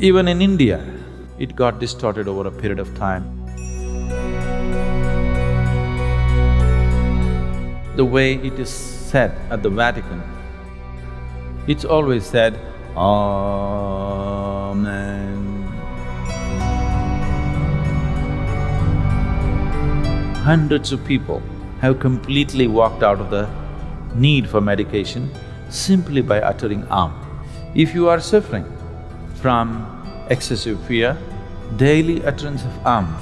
Even in India, it got distorted over a period of time. The way it is said at the Vatican, it's always said, Amen. Hundreds of people have completely walked out of the need for medication simply by uttering If you are suffering from excessive fear, daily utterance of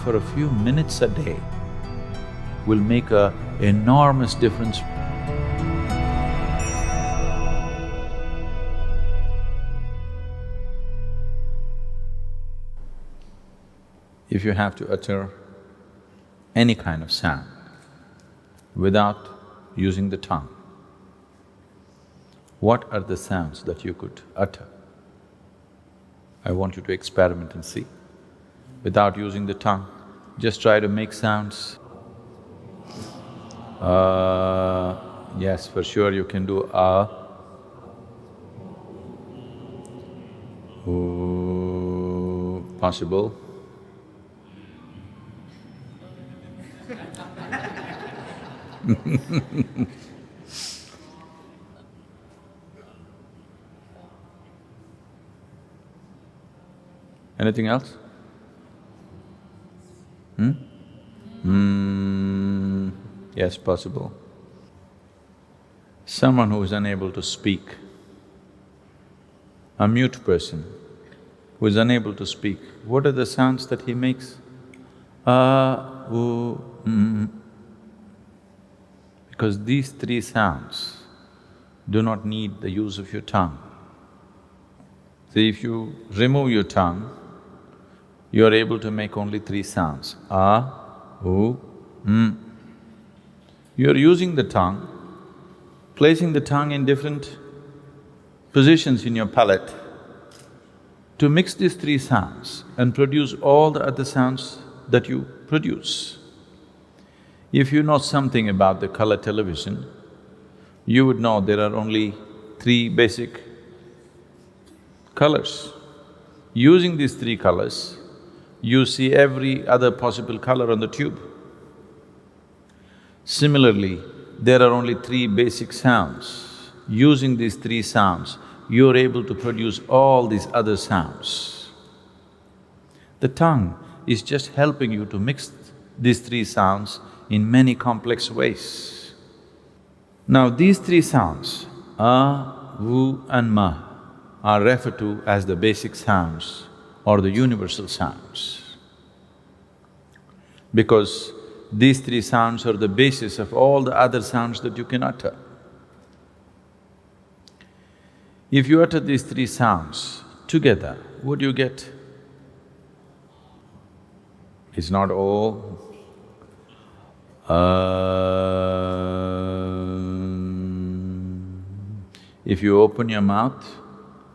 for a few minutes a day will make an enormous difference. If you have to utter any kind of sound without using the tongue, what are the sounds that you could utter? I want you to experiment and see. Without using the tongue, just try to make sounds. Yes, for sure you can do Ooh, possible. Anything else? Yes, possible. Someone who is unable to speak, a mute person who is unable to speak, what are the sounds that he makes? Because these three sounds do not need the use of your tongue. See, if you remove your tongue, you are able to make only three sounds, You are using the tongue, placing the tongue in different positions in your palate to mix these three sounds and produce all the other sounds that you produce. If you know something about the color television, you would know there are only three basic colors. Using these three colors, you see every other possible color on the tube. Similarly, there are only three basic sounds. Using these three sounds, you're able to produce all these other sounds. The tongue is just helping you to mix these three sounds in many complex ways. Now these three sounds, and ma, are referred to as the basic sounds or the universal sounds, because these three sounds are the basis of all the other sounds that you can utter. If you utter these three sounds together, what do you get? It's not oh, If you open your mouth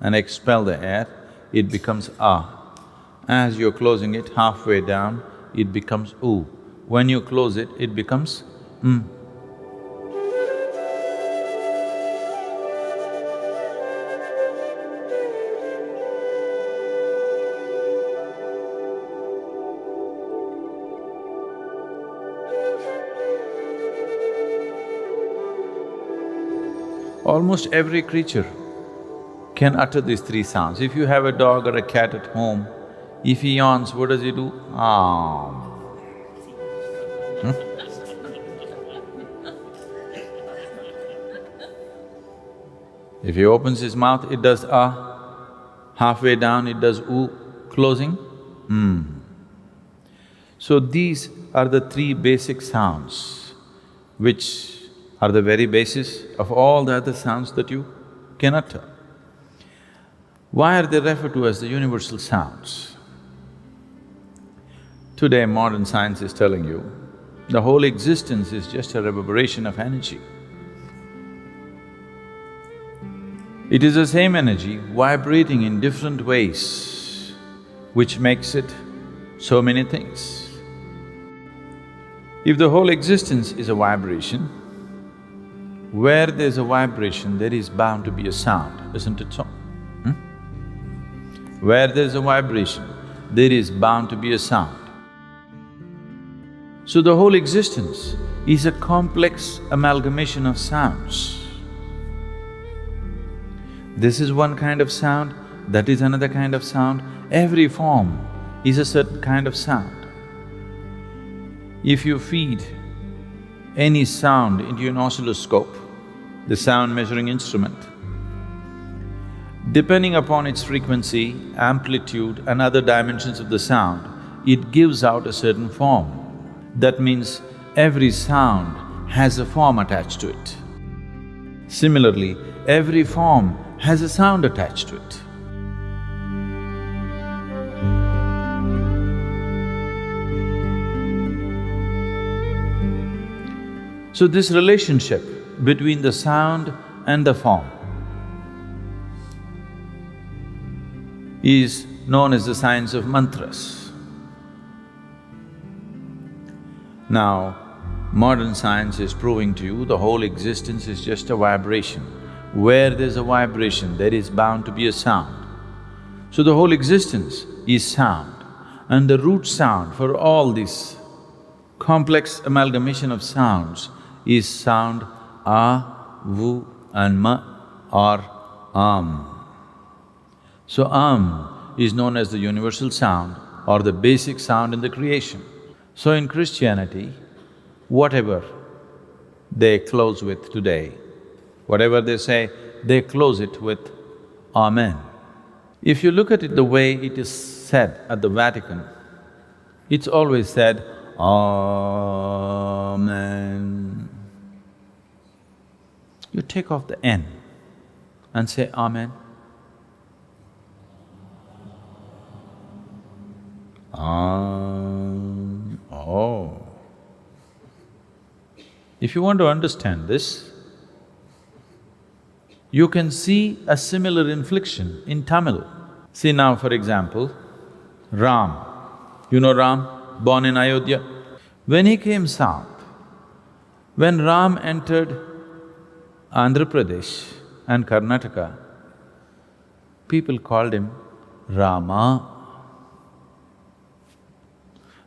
and expel the air, it becomes ah. As you're closing it halfway down, it becomes oo. When you close it, it becomes Almost every creature can utter these three sounds. If you have a dog or a cat at home, if he yawns, what does he do? If he opens his mouth, it does halfway down it does oo, closing, So these are the three basic sounds which are the very basis of all the other sounds that you can utter. Why are they referred to as the universal sounds? Today modern science is telling you, the whole existence is just a reverberation of energy. It is the same energy vibrating in different ways, which makes it so many things. If the whole existence is a vibration, where there's a vibration, there is bound to be a sound, isn't it so? Where there is a vibration, there is bound to be a sound. So the whole existence is a complex amalgamation of sounds. This is one kind of sound, that is another kind of sound. Every form is a certain kind of sound. If you feed any sound into an oscilloscope, the sound measuring instrument, depending upon its frequency, amplitude and other dimensions of the sound, it gives out a certain form. That means every sound has a form attached to it. Similarly, every form has a sound attached to it. So this relationship between the sound and the form is known as the science of mantras. Now, modern science is proving to you the whole existence is just a vibration. Where there's a vibration, there is bound to be a sound. So the whole existence is sound, and the root sound for all this complex amalgamation of sounds is sound A, V and M or So is known as the universal sound or the basic sound in the creation. So in Christianity, whatever they close with today, whatever they say, they close it with Amen. If you look at it the way it is said at the Vatican, it's always said, Amen. You take off the N and say Amen. Oh. If you want to understand this, you can see a similar inflection in Tamil. See now, for example, Ram. You know Ram, born in Ayodhya? When he came south, when Ram entered Andhra Pradesh and Karnataka, people called him Rama.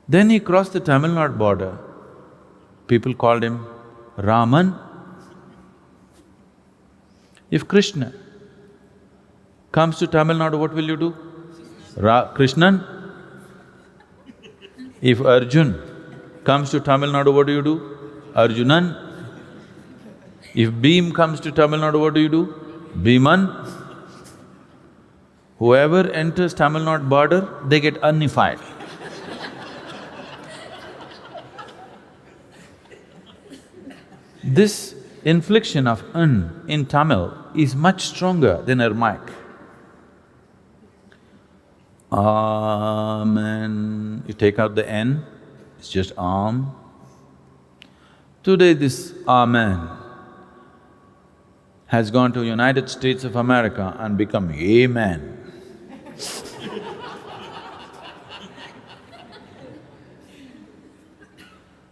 Then he crossed the Tamil Nadu border, people called him Raman. If Krishna comes to Tamil Nadu, what will you do? Krishnan? If Arjun comes to Tamil Nadu, what do you do? Arjunan? If Bhim comes to Tamil Nadu, what do you do? Bhiman? Whoever enters Tamil Nadu border, they get unified. This inflection of N in Tamil is much stronger than Aramaic. Amen. You take out the N, it's just Am. Today this Amen has gone to United States of America and become Amen.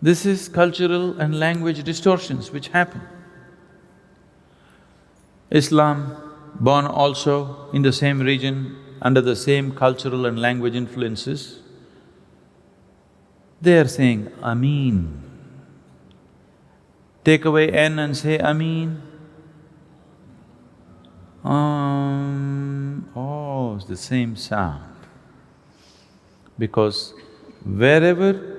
This is cultural and language distortions which happen. Islam, born also in the same region, under the same cultural and language influences, they are saying Ameen. Take away N and say Ameen. Oh, it's the same sound. Because wherever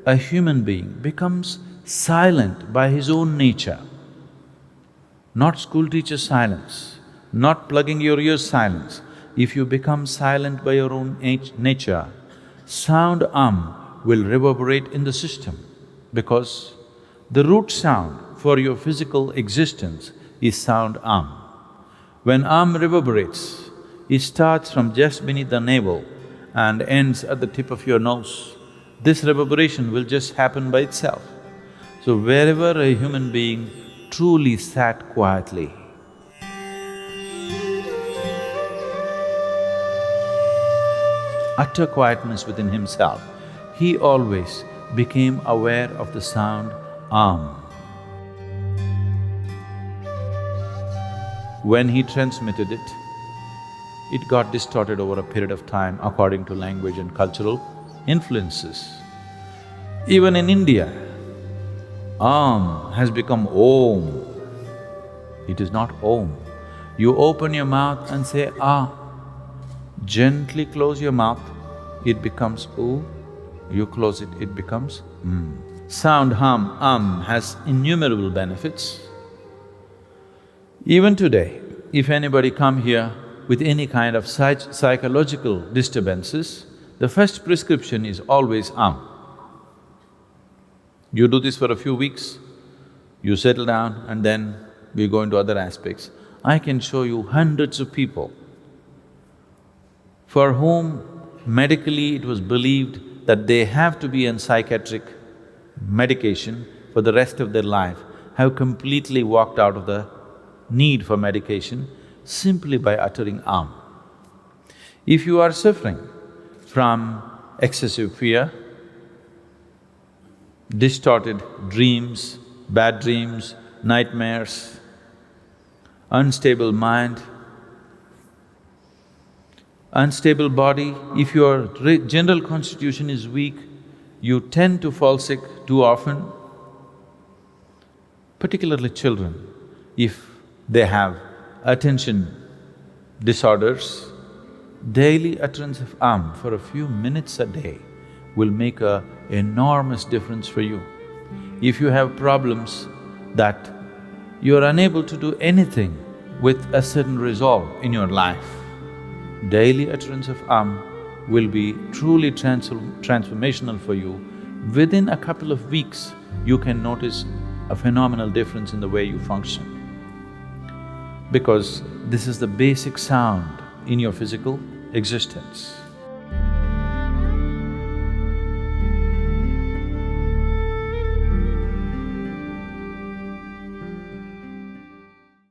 a human being becomes silent by his own nature, not school teacher silence, not plugging your ears silence, if you become silent by your own nature, sound will reverberate in the system because the root sound for your physical existence is sound When reverberates, it starts from just beneath the navel and ends at the tip of your nose. This reverberation will just happen by itself. So wherever a human being truly sat quietly, utter quietness within himself, he always became aware of the sound When he transmitted it, it got distorted over a period of time according to language and cultural influences. Even in India, has become Om. It is not Om. You open your mouth and say Ah. Gently close your mouth, it becomes Oo. You close it, it becomes Sound has innumerable benefits. Even today, if anybody come here with any kind of psychological disturbances, the first prescription is always You do this for a few weeks, you settle down and then we go into other aspects. I can show you hundreds of people for whom medically it was believed that they have to be on psychiatric medication for the rest of their life, have completely walked out of the need for medication simply by uttering If you are suffering from excessive fear, distorted dreams, bad dreams, nightmares, unstable mind, unstable body, if your general constitution is weak, you tend to fall sick too often, particularly children, if they have attention disorders, daily utterance of for a few minutes a day will make an enormous difference for you. If you have problems that you are unable to do anything with a certain resolve in your life, daily utterance of will be truly transformational for you. Within a couple of weeks, you can notice a phenomenal difference in the way you function. Because this is the basic sound in your physical existence.